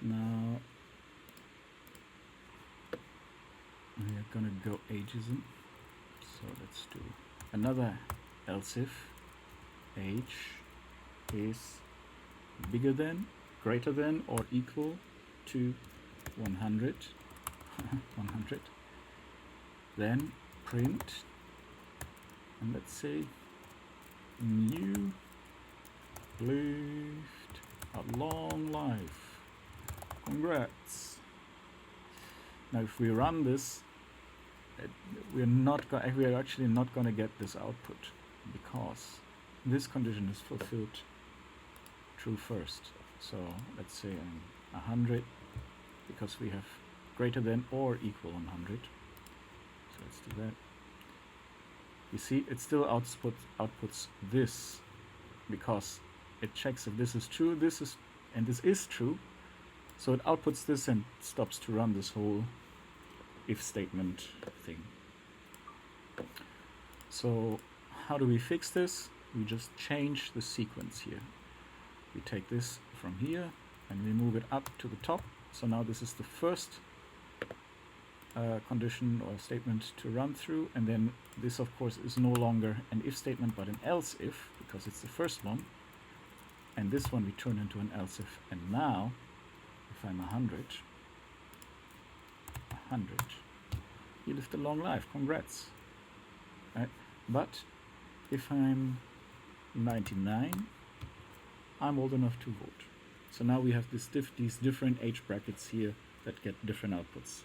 Now we're gonna go ageism. So let's do another else if age is bigger than, greater than, or equal to 100. 100. Then print, and let's say new lived a long life. Congrats. Now if we run this, we're actually not going to get this output, because this condition is fulfilled true first. So let's say 100, because we have greater than or equal 100. So let's do that. You see, it still outputs this, because it checks if this is true, this is true. So it outputs this and stops to run this whole if statement thing. So how do we fix this? We just change the sequence here. We take this from here and we move it up to the top. So now this is the first condition or statement to run through, and then this of course is no longer an if statement but an else if, because it's the first one, and this one we turn into an else if. And now if I'm 100, you lived a long life, congrats. Right? But if I'm 99, I'm old enough to vote. So now we have these different age brackets here that get different outputs.